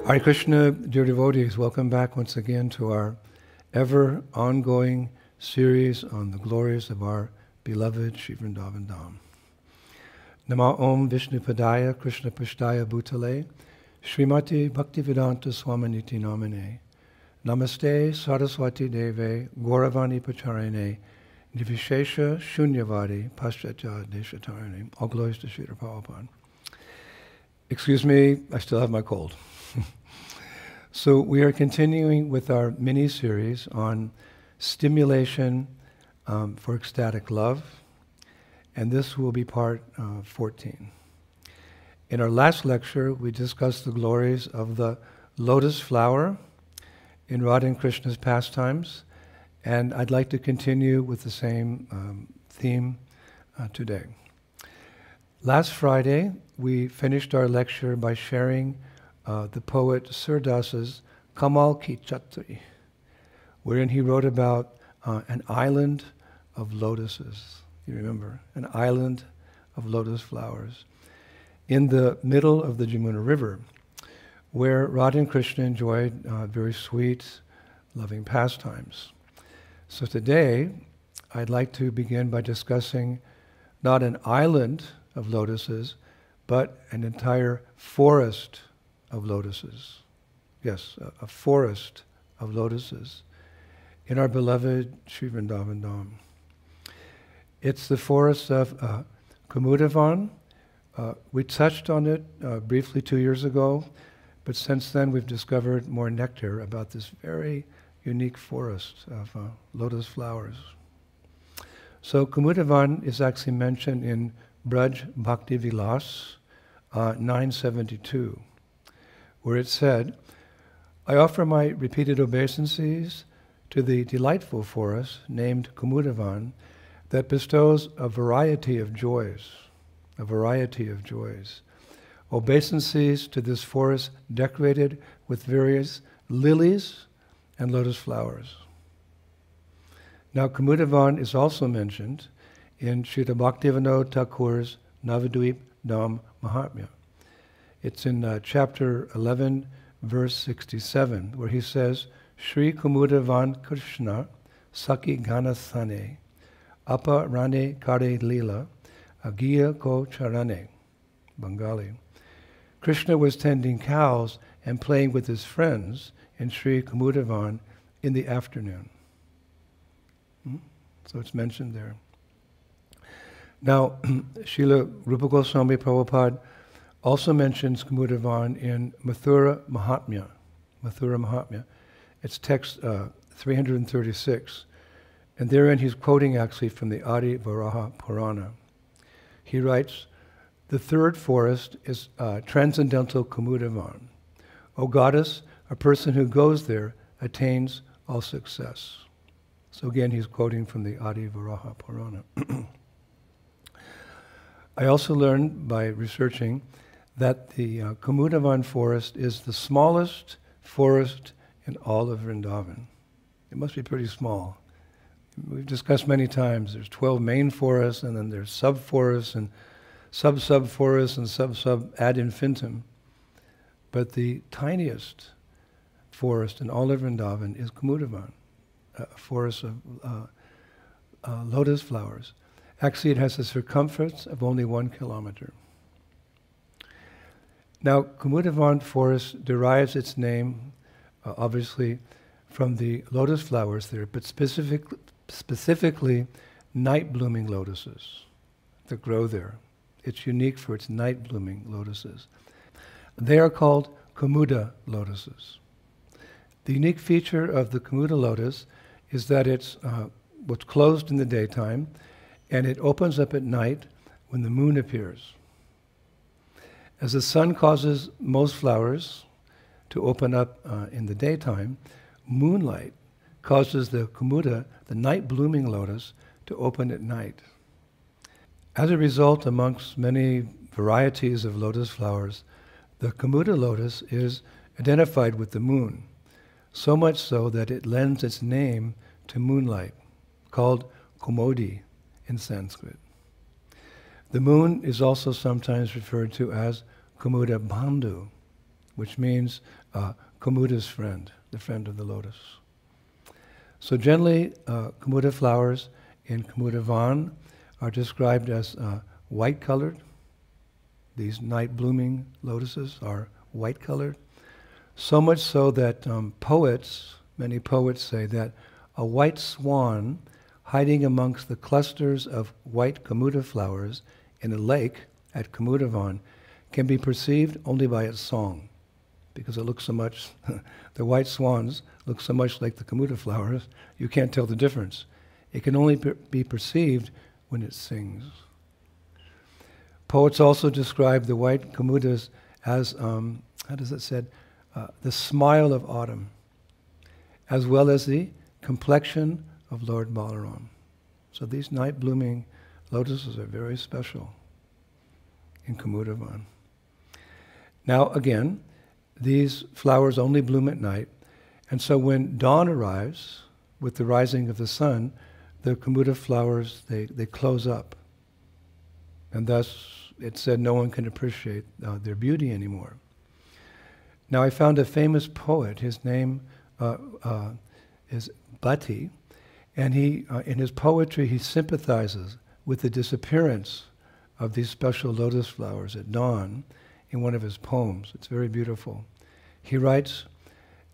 Hare Krishna, dear devotees, welcome back once again to our ever ongoing series on the glories of our beloved Sri Vrindavan Dham. Nama Om Vishnu Padaya Krishna Pashtaya Bhutale Srimati Bhaktivedanta Swaminiti Namane Namaste Saraswati Deve Gauravani Pacharine Nivishesha Shunyavadi Paschatya Deshatarine. All glories to Srila Prabhupada. Excuse me, I still have my cold. So we are continuing with our mini-series on Stimulation for Ecstatic Love, and this will be part 14. In our last lecture, we discussed the glories of the lotus flower in Radha and Krsna's pastimes, and I'd like to continue with the same theme today. Last Friday, we finished our lecture by sharing the poet Surdasa's Kamal Ki Chatri, wherein he wrote about an island of lotuses. You remember, an island of lotus flowers in the middle of the Jamuna River, where Radha and Krishna enjoyed very sweet, loving pastimes. So today, I'd like to begin by discussing not an island of lotuses, but an entire forest of lotuses. Yes, a forest of lotuses in our beloved Sri Vrindavan Dham. It's the forest of Kumudavan. We touched on it briefly 2 years ago, but since then we've discovered more nectar about this very unique forest of lotus flowers. So Kumudavan is actually mentioned in Braj Bhakti Vilas 972. Where it said, I offer my repeated obeisances to the delightful forest named Kumudavan that bestows a variety of joys, a variety of joys. Obeisances to this forest decorated with various lilies and lotus flowers. Now Kumudavan is also mentioned in Srila Bhaktivinoda Thakur's Navadvip Dham Mahatmya. It's in chapter 11, verse 67, where he says, Shri Kumudavan Krishna Saki Ganathane Apa Rane Kare Lila Agiya Ko Charane, Bengali. Krishna was tending cows and playing with his friends in Sri Kumudavan in the afternoon. So it's mentioned there. Now, Srila Rupa Goswami Prabhupada also mentions Kumudavan in Mathura Mahatmya. Mathura Mahatmya. It's text 336. And therein he's quoting actually from the Adi Varaha Purana. He writes, the third forest is transcendental Kumudavan. O goddess, a person who goes there attains all success. So again, he's quoting from the Adi Varaha Purana. I also learned by researching that the Kumudavan forest is the smallest forest in all of Vrindavan. It must be pretty small. We've discussed many times, there's 12 main forests, and then there's sub-forests, and sub-sub-forests, and sub-sub ad infinitum. But the tiniest forest in all of Vrindavan is Kumudavan, a forest of lotus flowers. Actually, it has a circumference of only 1 kilometer. Now, Kumudavan forest derives its name, obviously, from the lotus flowers there, but specifically night-blooming lotuses that grow there. It's unique for its night-blooming lotuses. They are called Kumuda lotuses. The unique feature of the Kumuda lotus is that it's what's closed in the daytime, and it opens up at night when the moon appears. As the sun causes most flowers to open up in the daytime, moonlight causes the Kumuda, the night-blooming lotus, to open at night. As a result, amongst many varieties of lotus flowers, the Kumuda lotus is identified with the moon, so much so that it lends its name to moonlight, called Kumodi in Sanskrit. The moon is also sometimes referred to as Kumuda Bandhu, which means Kumuda's friend, the friend of the lotus. So generally, Kumuda flowers in Kumudavan are described as white-colored. These night-blooming lotuses are white-colored. So much so that many poets say that a white swan hiding amongst the clusters of white Kumuda flowers in a lake at Kumudavan can be perceived only by its song, because it looks so much, the white swans look so much like the Kumuda flowers, you can't tell the difference. It can only be perceived when it sings. Poets also describe the white Kumudas as, the smile of autumn, as well as the complexion of Lord Balaram. So these night-blooming lotuses are very special in Kumudavan. Now again, these flowers only bloom at night, and so when dawn arrives, with the rising of the sun, the Kumuda flowers, they close up. And thus, it's said no one can appreciate their beauty anymore. Now I found a famous poet, his name is Bhatti, and he, in his poetry, he sympathizes with the disappearance of these special lotus flowers at dawn in one of his poems. It's very beautiful. He writes,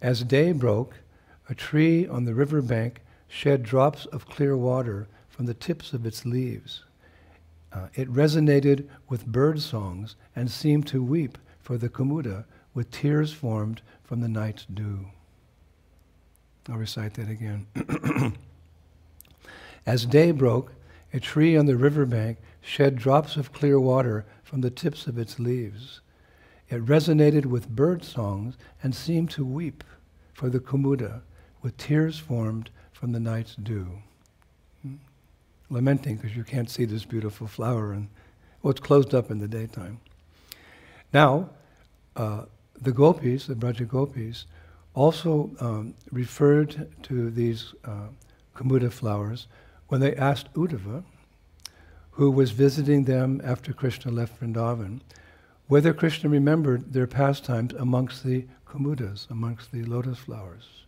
"As day broke, a tree on the river bank shed drops of clear water from the tips of its leaves. It resonated with bird songs and seemed to weep for the Kumuda with tears formed from the night's dew." I'll recite that again. "As day broke, a tree on the riverbank shed drops of clear water from the tips of its leaves. It resonated with bird songs and seemed to weep for the Kumuda with tears formed from the night's dew." Lamenting because you can't see this beautiful flower, and it's closed up in the daytime. Now, the gopis, the Braja gopis, also referred to these Kumuda flowers when they asked Uddhava, who was visiting them after Krishna left Vrindavan, whether Krishna remembered their pastimes amongst the Kumudas, amongst the lotus flowers.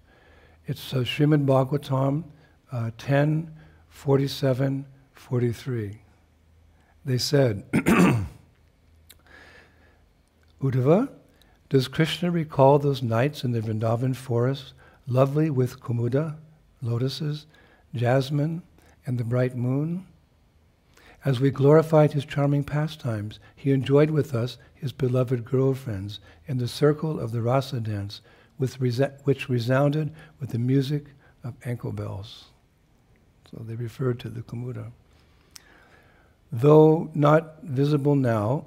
It's Srimad Bhagavatam 10:47-43. They said, "Uddhava, does Krishna recall those nights in the Vrindavan forest, lovely with Kumuda, lotuses, jasmine, and the bright moon? As we glorified his charming pastimes, he enjoyed with us his beloved girlfriends in the circle of the rasa dance, which resounded with the music of ankle bells." So they referred to the Kumuda. Though not visible now,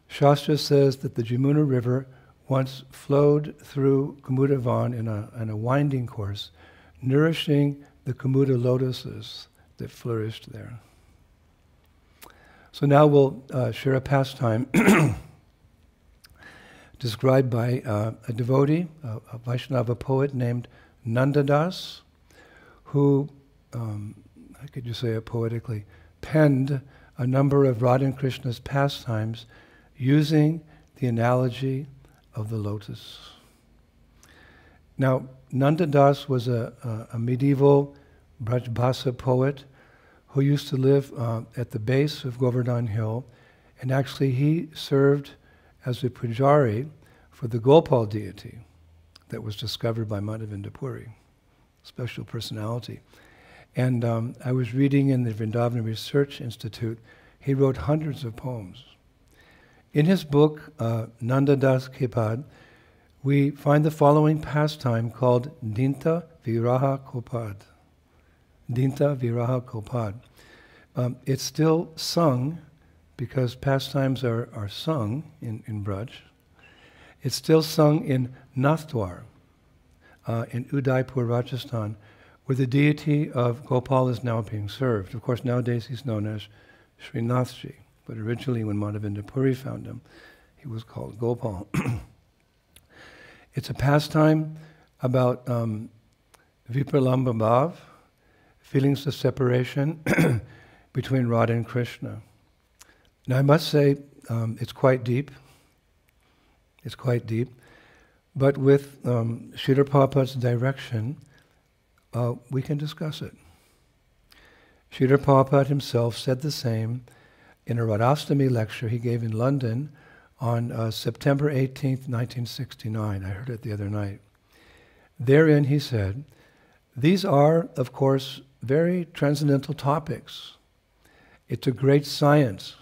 Shastra says that the Jamuna River once flowed through Kumudavan in a winding course, nourishing the Kumuda lotuses that flourished there. So now we'll share a pastime described by a devotee, a Vaishnava poet named Nandadas, who, how could you say it poetically, penned a number of Radha and Krishna's pastimes using the analogy of the lotus. Now, Nandadas was a medieval Brajbhasa poet who used to live at the base of Govardhan Hill, and actually he served as a pujari for the Gopal deity that was discovered by Madhavinda Puri, special personality. And I was reading in the Vrindavan Research Institute, he wrote hundreds of poems. In his book, Nandadas Kepad, we find the following pastime called Dinta Viraha Kopad. Dinta Viraha Kopad. It's still sung, because pastimes are sung in Braj. It's still sung in Nathdwar, in Udaipur, Rajasthan, where the deity of Gopal is now being served. Of course, nowadays he's known as Srinathji, but originally when Madhavinda Puri found him, he was called Gopal. It's a pastime about Vipralamba Bhav, feelings of separation between Radha and Krishna. Now I must say, it's quite deep. It's quite deep. But with Srila Prabhupada's direction, we can discuss it. Srila Prabhupada himself said the same in a Radhastami lecture he gave in London on September 18th, 1969. I heard it the other night. Therein he said, these are, of course, very transcendental topics. It's a great science.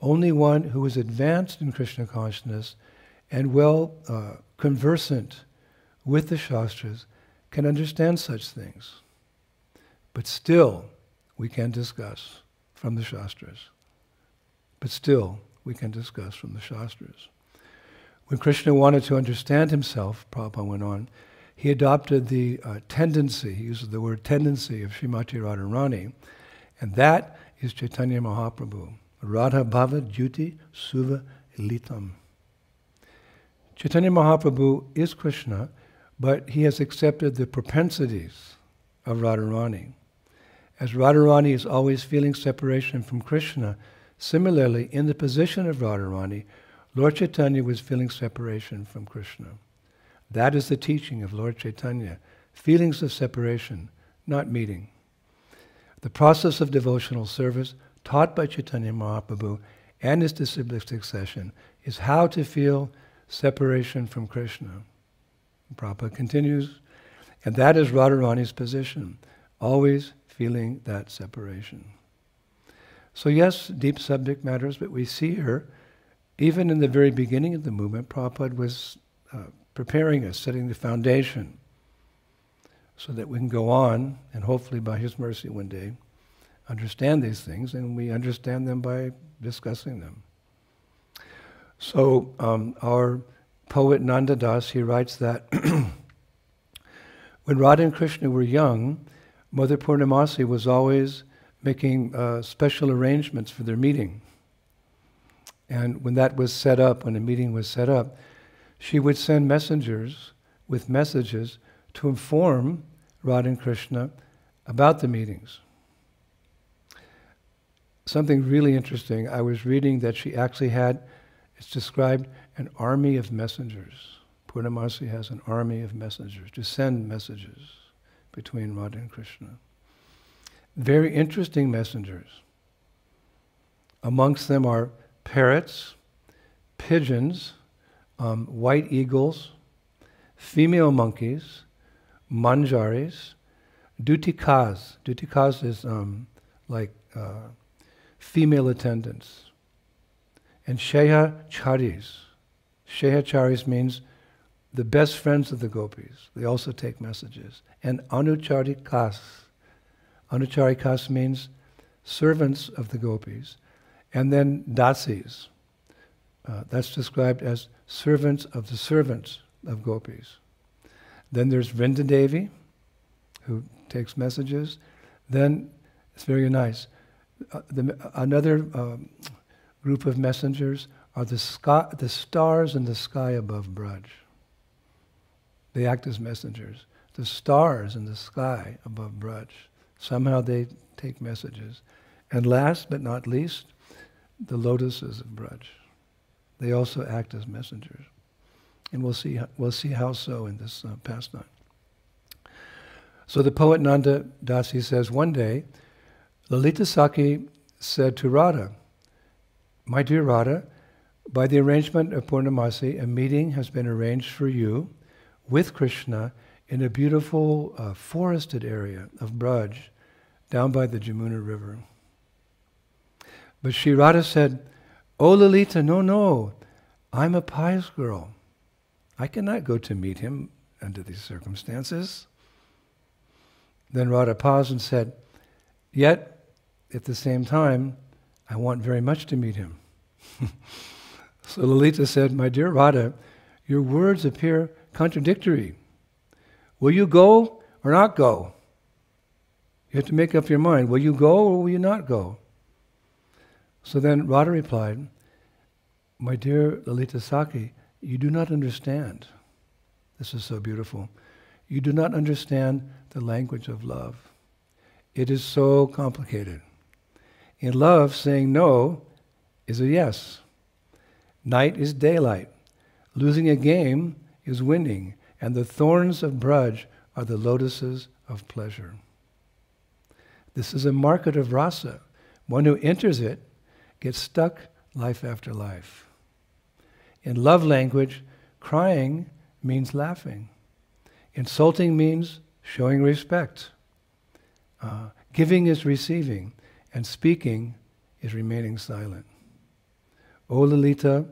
Only one who is advanced in Krishna consciousness and well conversant with the Shastras can understand such things. But still, we can discuss from the Shastras. But still, we can discuss from the Shastras. When Krishna wanted to understand himself, Prabhupada went on, he adopted the tendency, he uses the word tendency of Srimati Radharani, and that is Chaitanya Mahaprabhu. Radha Bhava Jyoti Suva Ilitam. Chaitanya Mahaprabhu is Krishna, but he has accepted the propensities of Radharani. As Radharani is always feeling separation from Krishna, similarly, in the position of Radharani, Lord Chaitanya was feeling separation from Krishna. That is the teaching of Lord Chaitanya. Feelings of separation, not meeting. The process of devotional service taught by Chaitanya Mahaprabhu and his disciplic succession is how to feel separation from Krishna. Prabhupada continues, and that is Radharani's position, always feeling that separation. So yes, deep subject matters, but we see here, even in the very beginning of the movement, Prabhupada was preparing us, setting the foundation so that we can go on and hopefully by his mercy one day understand these things, and we understand them by discussing them. So our poet Nanda Das, he writes that when Radha and Krishna were young, Mother Purnamasi was always making special arrangements for their meeting. And when that was set up, when a meeting was set up, she would send messengers with messages to inform Radha and Krishna about the meetings. Something really interesting, I was reading that she actually had, it's described, an army of messengers. Purnamasi has an army of messengers to send messages between Radha and Krishna. Very interesting messengers. Amongst them are parrots, pigeons, white eagles, female monkeys, manjaris, dutikas. Dutikas is like female attendants. And shehacharis. Shehacharis means the best friends of the gopis. They also take messages. And anucharikas. Anucharikas means servants of the gopis. And then dasis. That's described as servants of the servants of gopis. Then there's Vrindadevi, who takes messages. Then, it's very nice, another group of messengers are the stars in the sky above Braj. They act as messengers. The stars in the sky above Braj. Somehow they take messages. And last but not least, the lotuses of Braj. They also act as messengers. And we'll see how so in this pastime. So the poet Nanda Dasi says, one day, Lalita Saki said to Radha, "My dear Radha, by the arrangement of Purnamasi, a meeting has been arranged for you with Krishna in a beautiful forested area of Braj, down by the Jamuna River." But Shri Radha said, "Oh Lalita, no, I'm a pious girl. I cannot go to meet him under these circumstances." Then Radha paused and said, "Yet, at the same time, I want very much to meet him." So Lalita said, "My dear Radha, your words appear contradictory. Will you go or not go? You have to make up your mind. Will you go or will you not go?" So then Radha replied, "My dear Lalita Saki, you do not understand." This is so beautiful. You do not understand the language of love. It is so complicated. In love, saying no is a yes. Night is daylight. Losing a game is winning, and the thorns of Braj are the lotuses of pleasure. This is a market of rasa. One who enters it gets stuck life after life. In love language, crying means laughing. Insulting means showing respect. Giving is receiving, and speaking is remaining silent. O Lalita,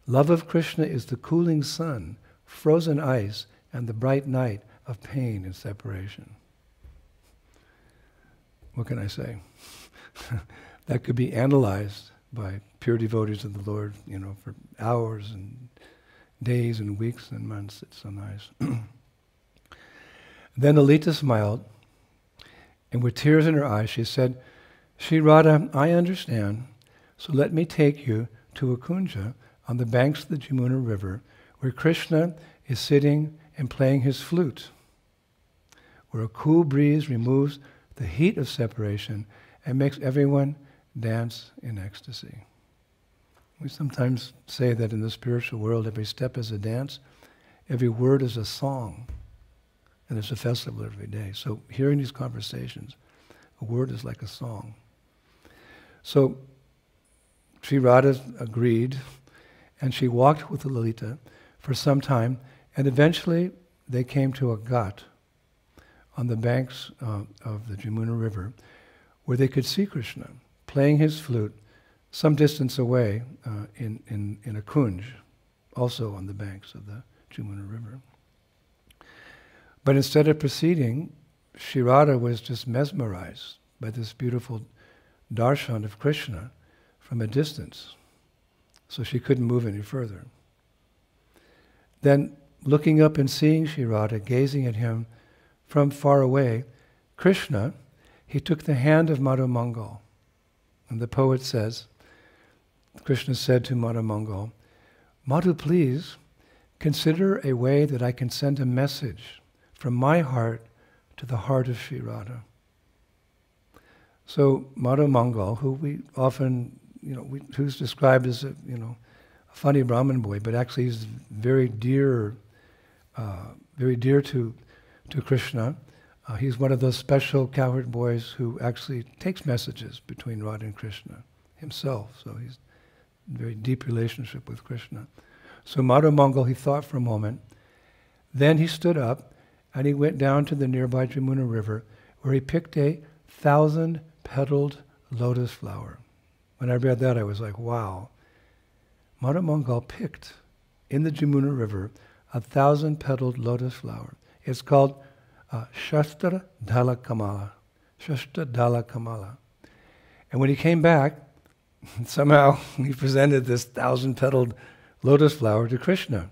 love of Krishna is the cooling sun, frozen ice, and the bright night of pain and separation. What can I say? That could be analyzed by pure devotees of the Lord, for hours and days and weeks and months. It's so nice. Then Lalita smiled, and with tears in her eyes, she said, Shri Radha, I understand, so let me take you to a kunja on the banks of the Jamuna River, where Krishna is sitting and playing his flute, where a cool breeze removes the heat of separation and makes everyone dance in ecstasy. We sometimes say that in the spiritual world, every step is a dance, every word is a song, and there's a festival every day. So hearing these conversations, a word is like a song. So Sri Radha agreed, and she walked with Lalita for some time, and eventually they came to a ghat on the banks of the Jamuna River, where they could see Krishna playing his flute some distance away in a kunj, also on the banks of the Jamuna River. But instead of proceeding, Sri Radha was just mesmerized by this beautiful darshan of Krishna from a distance, so she couldn't move any further. Then, looking up and seeing Sri Radha, gazing at him from far away, Krishna, he took the hand of Madhu Mangal. And the poet says, Krishna said to Madhu Mangal, Madhu, please consider a way that I can send a message from my heart to the heart of Sri Radha. So Madhu Mangal, who we often, who's described as a funny Brahmin boy, but actually he's very dear to Krishna. He's one of those special cowherd boys who actually takes messages between Radha and Krishna himself. So he's in a very deep relationship with Krishna. So Madhu Mangal, he thought for a moment. Then he stood up and he went down to the nearby Jamuna River, where he picked a 1,000-petaled lotus flower. When I read that, I was like, wow. Madhu Mangal picked in the Jamuna River a 1,000-petaled lotus flower. It's called Shastra Dhala Kamala. Shastra Dhala Kamala. And when he came back, somehow he presented this 1,000-petaled lotus flower to Krishna.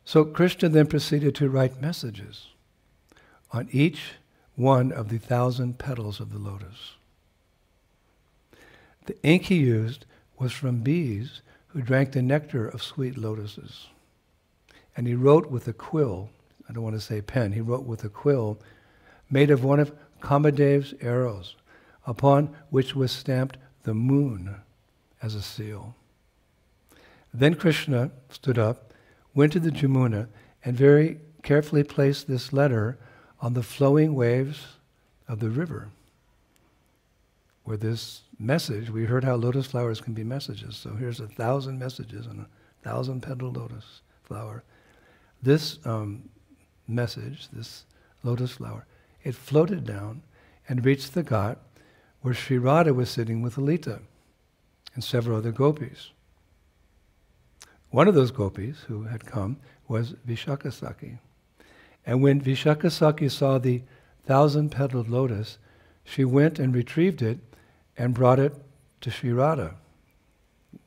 So Krishna then proceeded to write messages on each one of the 1,000 petals of the lotus. The ink he used was from bees who drank the nectar of sweet lotuses. And he wrote with a quill, I don't want to say pen, he wrote with a quill made of one of Kamadev's arrows, upon which was stamped the moon as a seal. Then Krishna stood up, went to the Jamuna, and very carefully placed this letter on the flowing waves of the river, where this message, we heard how lotus flowers can be messages, so here's 1,000 messages on a 1,000-petal lotus flower. This message, this lotus flower, it floated down and reached the ghat where Sri Radha was sitting with Lalita and several other gopis. One of those gopis who had come was Vishakasaki. And when Vishakasaki saw the 1,000-petaled lotus, she went and retrieved it and brought it to Sri Radha.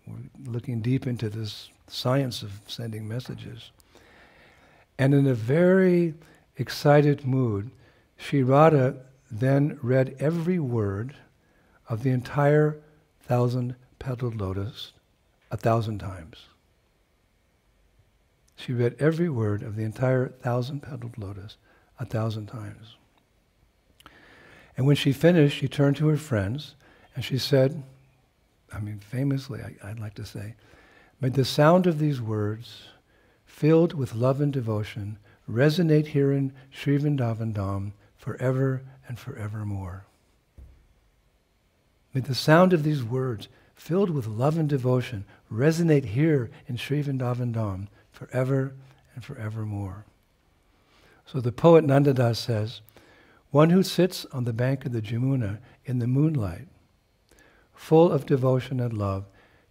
We're looking deep into this science of sending messages. And in a very excited mood, Sri Radha then read every word of the entire 1,000-petaled lotus 1,000 times. She read every word of the entire 1,000-petaled lotus 1,000 times. And when she finished, she turned to her friends and she said, famously, I'd like to say, May the sound of these words, filled with love and devotion, resonate here in Sri Vrindavan Dham forever and forevermore. May the sound of these words, filled with love and devotion, resonate here in Sri Vrindavan Dham forever and forevermore. So the poet Nandadas says, one who sits on the bank of the Jamuna in the moonlight, full of devotion and love,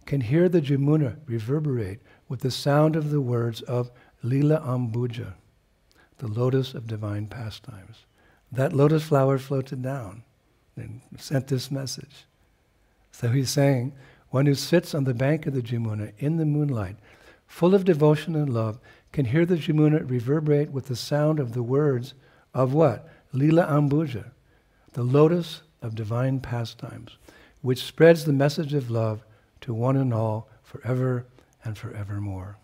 can hear the Jamuna reverberate with the sound of the words of Lila Ambuja, the lotus of divine pastimes. That lotus flower floated down and sent this message. So he's saying, one who sits on the bank of the Jamuna in the moonlight, full of devotion and love, can hear the Jamuna reverberate with the sound of the words of what? Lila Ambuja, the lotus of divine pastimes, which spreads the message of love to one and all forever and forevermore.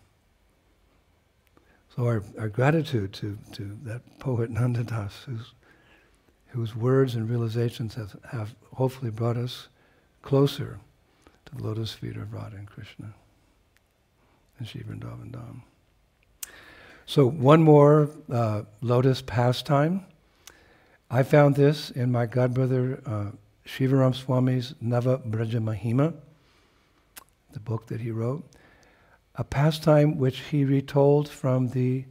So our gratitude to that poet Nandadas, whose words and realizations have hopefully brought us closer to the lotus feet of Radha and Krishna and Sri Vrindavan Dham. So one more lotus pastime. I found this in my godbrother Shivaram Swami's Nava Braja Mahima, the book that he wrote, a pastime which he retold from the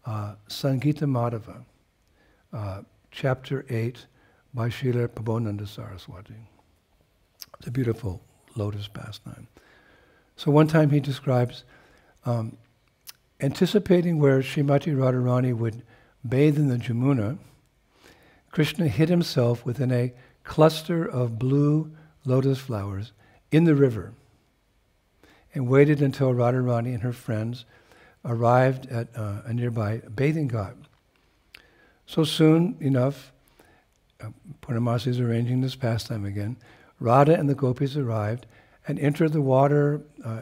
Sangita Madhava, chapter 8 by Srila Prabodhananda Saraswati. It's a beautiful lotus pastime. So one time he describes anticipating where Srimati Radharani would bathe in the Jamuna, Krishna hid himself within a cluster of blue lotus flowers in the river and waited until Radharani and her friends arrived at a nearby bathing ghat. So soon enough, Purnamasi is arranging this pastime again, Radha and the gopis arrived and entered the water.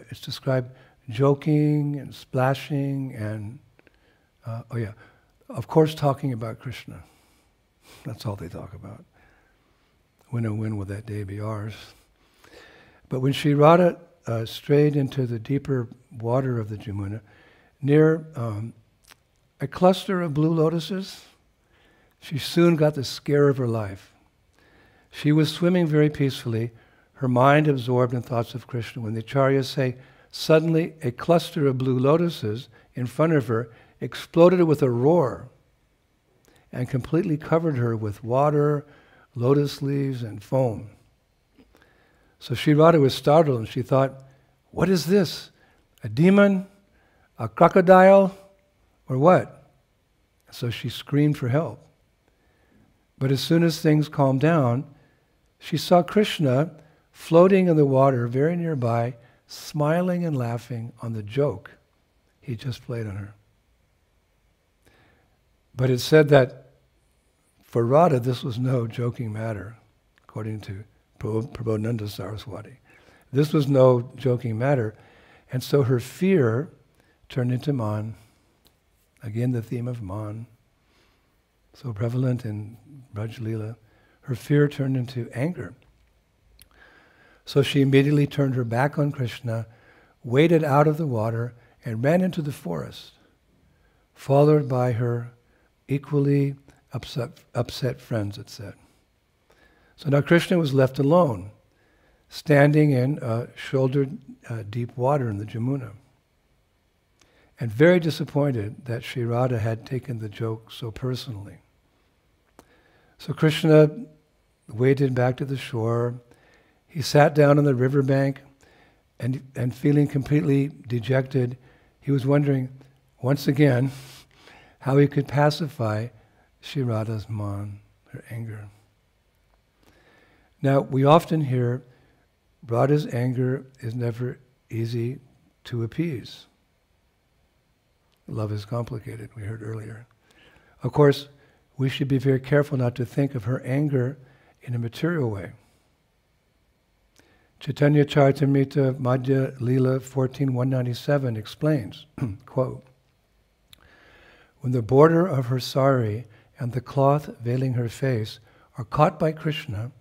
It's described joking and splashing and, of course talking about Krishna. That's all they talk about. When and when will that day be ours? But when Sri Radha strayed into the deeper water of the Jamuna, near a cluster of blue lotuses, she soon got the scare of her life. She was swimming very peacefully, her mind absorbed in thoughts of Krishna, when the acharyas say, suddenly a cluster of blue lotuses in front of her exploded with a roar and completely covered her with water, lotus leaves, and foam. So Sri Radha was startled and she thought, what is this? A demon? A crocodile? Or what? So she screamed for help. But as soon as things calmed down, she saw Krishna floating in the water very nearby, smiling and laughing on the joke he just played on her. But it said that for Radha, this was no joking matter, according to Prabodhananda Saraswati. This was no joking matter, and so her fear turned into man. Again, the theme of man, so prevalent in Braj Leela. Her fear turned into anger. So she immediately turned her back on Krishna, waded out of the water, and ran into the forest, followed by her equally upset friends, it said. So now Krishna was left alone, standing in shoulder-deep water in the Jamuna, and very disappointed that Sri Radha had taken the joke so personally. So Krishna waded back to the shore. He sat down on the riverbank, and feeling completely dejected, he was wondering, once again, how he could pacify Sri Radha's man, her anger. Now, we often hear Radha's anger is never easy to appease. Love is complicated, we heard earlier. Of course, we should be very careful not to think of her anger in a material way. Chaitanya Charitamrita Madhya Leela 14.197 explains, quote, when the border of her sari and the cloth veiling her face are caught by Krishna,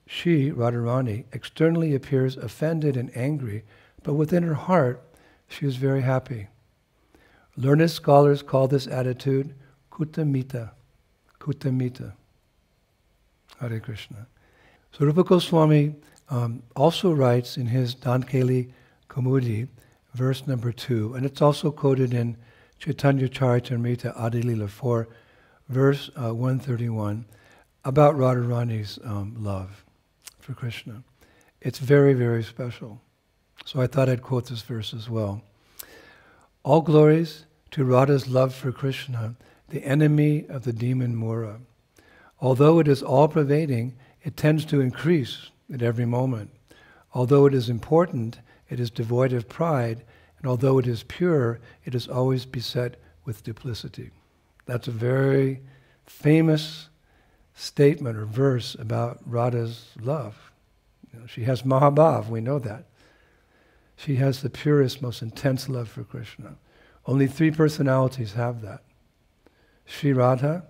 she, Radharani, externally appears offended and angry, but within her heart, she was very happy. Learned scholars call this attitude kutamita. Kutamita. Hare Krishna. So Rupa Goswami also writes in his Dankeli Kaumudi, verse number 2, and it's also quoted in Chaitanya Charitamrita Adi Lila 4, verse 131, about Radharani's love for Krishna. It's very, very special. So I thought I'd quote this verse as well. All glories to Radha's love for Krishna, the enemy of the demon Mura. Although it is all-pervading, it tends to increase at every moment. Although it is important, it is devoid of pride, and although it is pure, it is always beset with duplicity. That's a very famous statement or verse about Radha's love. She has Mahabhav, we know that. She has the purest, most intense love for Krishna. Only 3 personalities have that. Sri Radha,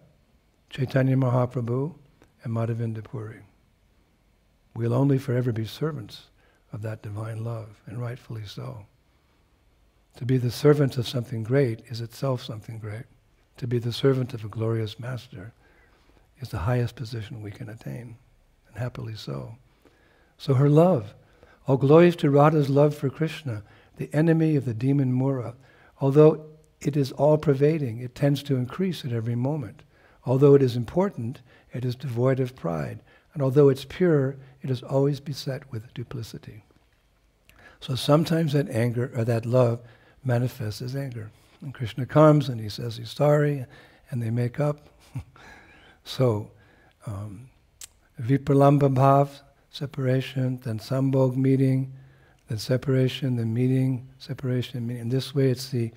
Chaitanya Mahaprabhu, and Madhavinda Puri. We'll only forever be servants of that divine love, and rightfully so. To be the servant of something great is itself something great. To be the servant of a glorious master is the highest position we can attain, and happily so. So her love, all glories to Radha's love for Krishna, the enemy of the demon Mura. Although it is all-pervading, it tends to increase at every moment. Although it is important, it is devoid of pride. And although it's pure, it is always beset with duplicity. So sometimes that anger, or that love, manifests as anger. And Krishna comes and he says he's sorry, and they make up. So, vipralamba bhav, separation, then sambhog, meeting, then separation, then meeting, separation, meeting. In this way it's the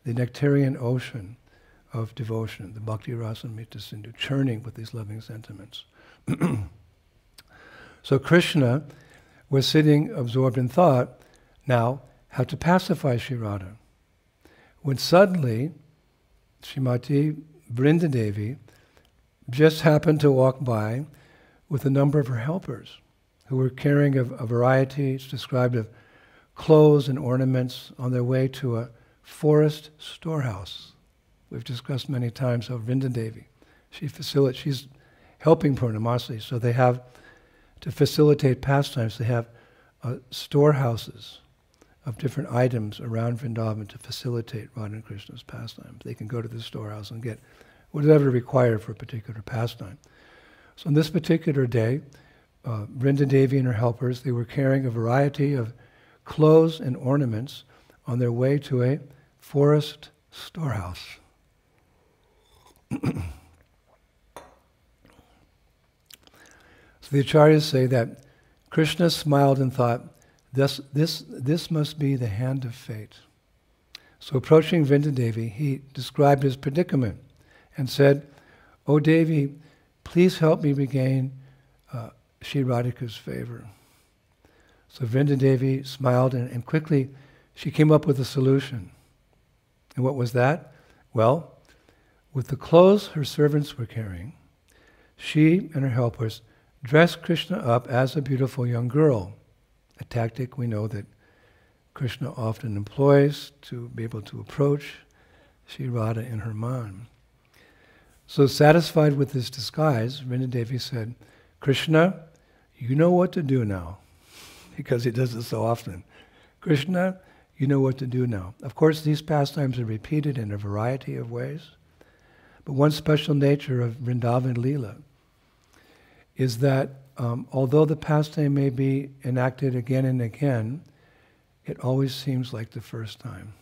nectarian ocean of devotion, the bhakti rasamrita sindhu, churning with these loving sentiments. So Krishna was sitting absorbed in thought, now, how to pacify Sri Radha. When suddenly, Srimati Vrindadevi just happened to walk by with a number of her helpers who were carrying a variety, it's described, of clothes and ornaments on their way to a forest storehouse. We've discussed many times how Vrindadevi, she's helping Purnamasi, so they have, to facilitate pastimes, they have storehouses of different items around Vrindavan to facilitate Radha and Krishna's pastimes. They can go to the storehouse and get whatever required for a particular pastime. So on this particular day, Vrindadevi and her helpers, they were carrying a variety of clothes and ornaments on their way to a forest storehouse. So the acharyas say that Krishna smiled and thought, this must be the hand of fate. So approaching Vrindadevi, he described his predicament and said, "O Devi, please help me regain Shri Radhika's favor." So Vrindadevi smiled and quickly she came up with a solution. And what was that? Well, with the clothes her servants were carrying, she and her helpers dressed Krishna up as a beautiful young girl, a tactic we know that Krishna often employs to be able to approach Shri Radha in her mind. So satisfied with this disguise, Vrindadevi said, "Krishna, you know what to do now," because he does this so often. "Krishna, you know what to do now." Of course, these pastimes are repeated in a variety of ways, but one special nature of Vrindavan Leela is that although the pastime may be enacted again and again, it always seems like the first time.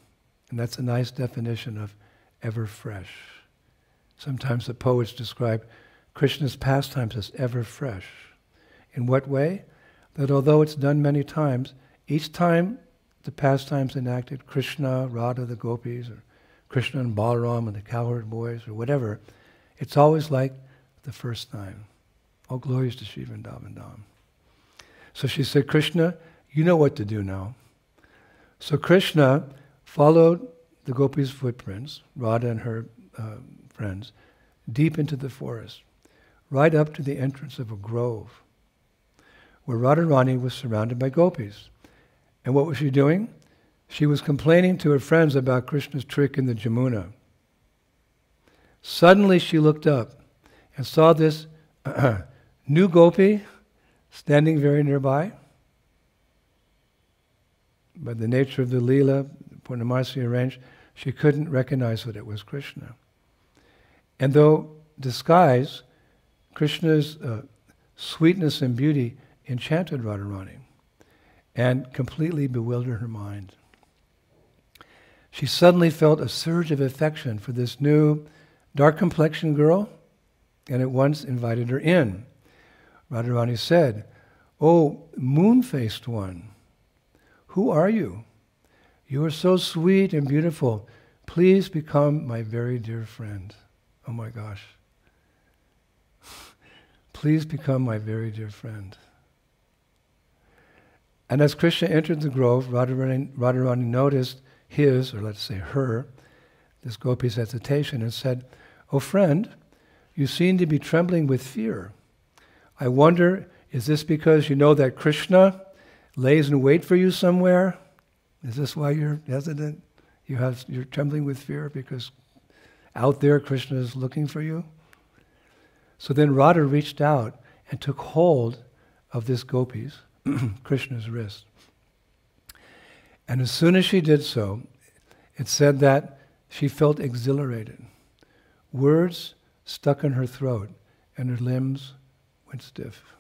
And that's a nice definition of ever fresh. Sometimes the poets describe Krishna's pastimes as ever fresh. In what way? That although it's done many times, each time the pastimes enacted, Krishna, Radha, the gopis, or Krishna and Balaram and the cowherd boys, or whatever, it's always like the first time. All glories to Shri Vrindavan Dham. So she said, "Krishna, you know what to do now." So Krishna followed the gopis' footprints, Radha and her friends, deep into the forest, right up to the entrance of a grove, where Radharani was surrounded by gopis. And what was she doing? She was complaining to her friends about Krishna's trick in the Jamuna. Suddenly she looked up and saw this new gopi standing very nearby. By the nature of the Leela, Purnamasi arranged, she couldn't recognize that it was Krishna. And though disguised, Krishna's sweetness and beauty enchanted Radharani and completely bewildered her mind. She suddenly felt a surge of affection for this new dark-complexioned girl and at once invited her in. Radharani said, "Oh, moon-faced one, who are you? You are so sweet and beautiful. Please become my very dear friend." Oh my gosh. Please become my very dear friend. And as Krishna entered the grove, Radharani noticed his, or let's say her, this gopi's hesitation and said, "Oh friend, you seem to be trembling with fear. I wonder, is this because you know that Krishna lays in wait for you somewhere? Is this why you're hesitant? You're trembling with fear because out there Krishna is looking for you?" So then Radha reached out and took hold of this gopi's, Krishna's wrist. And as soon as she did so, it said that she felt exhilarated. Words stuck in her throat and her limbs went stiff.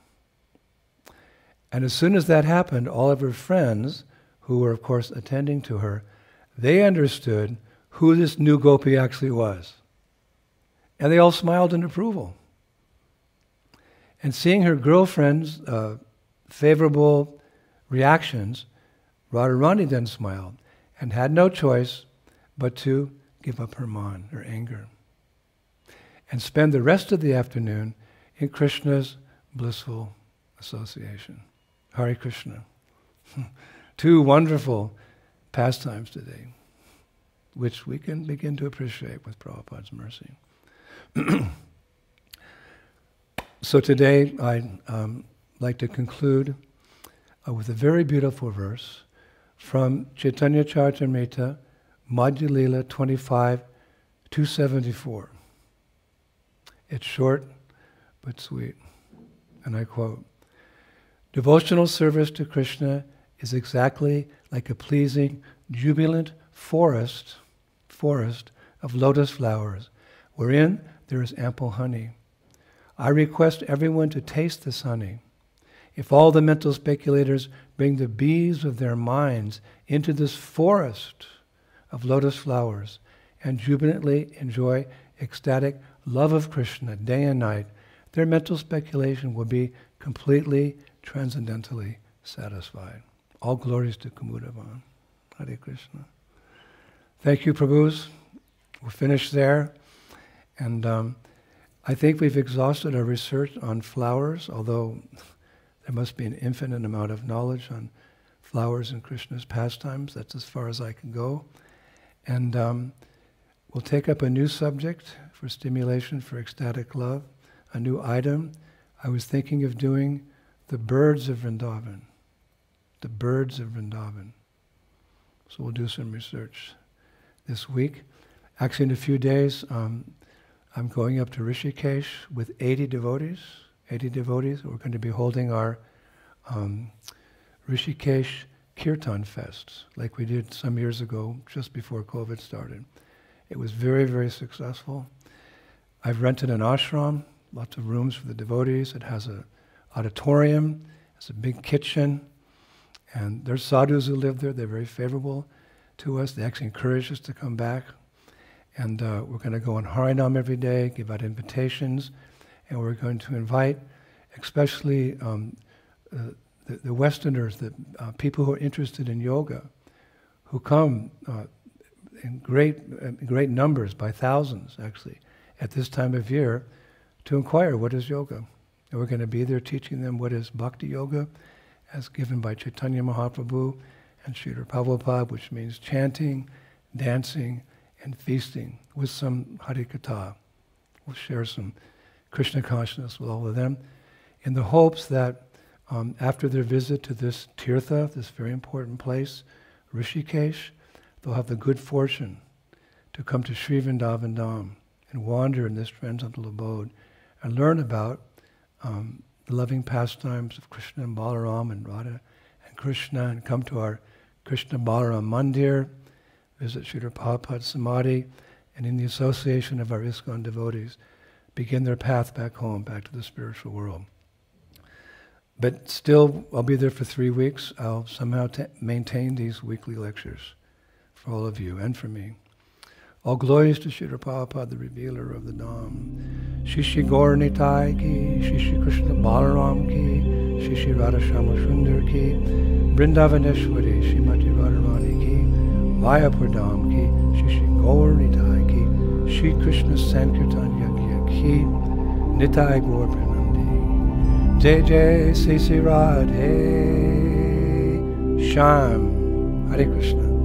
And as soon as that happened, all of her friends, who were of course attending to her, they understood who this new gopi actually was. And they all smiled in approval. And seeing her girlfriend's favorable reactions, Radharani then smiled and had no choice but to give up her man, her anger, and spend the rest of the afternoon in Krishna's blissful association. Hare Krishna. Two wonderful pastimes today, which we can begin to appreciate with Prabhupada's mercy. So today I'd like to conclude with a very beautiful verse from Chaitanya Charitamrita, Madhya Lila 25, 274. It's short but sweet. And I quote, "Devotional service to Krishna is exactly like a pleasing, jubilant forest of lotus flowers, wherein there is ample honey. I request everyone to taste this honey. If all the mental speculators bring the bees of their minds into this forest of lotus flowers and jubilantly enjoy ecstatic love of Krishna day and night, their mental speculation will be completely, transcendentally satisfied." All glories to Kumudavan. Hare Krishna. Thank you, Prabhus. We're finished there. And I think we've exhausted our research on flowers, although there must be an infinite amount of knowledge on flowers in Krishna's pastimes. That's as far as I can go. And we'll take up a new subject for Stimulation for Ecstatic Love, a new item. I was thinking of doing the birds of Vrindavan. The birds of Vrindavan. So we'll do some research this week. Actually, in a few days, I'm going up to Rishikesh with 80 devotees. 80 devotees. We're going to be holding our Rishikesh Kirtan Fest, like we did some years ago, just before COVID started. It was very, very successful. I've rented an ashram, lots of rooms for the devotees. It has an auditorium, it's a big kitchen, and there's sadhus who live there. They're very favorable to us. They actually encourage us to come back. And we're going to go on Harinam every day, give out invitations, and we're going to invite especially the Westerners, the people who are interested in yoga, who come in great numbers, by thousands actually, at this time of year, to inquire what is yoga. And we're going to be there teaching them what is Bhakti Yoga, as given by Chaitanya Mahaprabhu and Srila Prabhupada, which means chanting, dancing, and feasting with some Harikatha. We'll share some Krishna consciousness with all of them in the hopes that After their visit to this tirtha, this very important place, Rishikesh, they'll have the good fortune to come to Sri Vrindavan Dham and wander in this transcendental abode and learn about the loving pastimes of Krishna and Balaram and Radha and Krsna, and come to our Krishna Balaram Mandir, visit Srila Prabhupada's Samadhi, and in the association of our ISKCON devotees, begin their path back home, back to the spiritual world. But still, I'll be there for 3 weeks. I'll somehow maintain these weekly lectures for all of you and for me. All glories to Srila Prabhupada, the revealer of the Dham. Shri Shri Gaur Nitai ki, Shri Shri Krishna Balaram ki, Shri Shri Radha Shama Sundar ki, Vrindavaneshwari, Srimati Radharani ki, Mayapur Dham ki, Shri Shri Gaur Nitai ki, Shri Krishna Sankirtan Yagya ki, Nitai Gaur Pranandi. Jai Jai Sri Sri Radhe Shyam. Hare Krishna.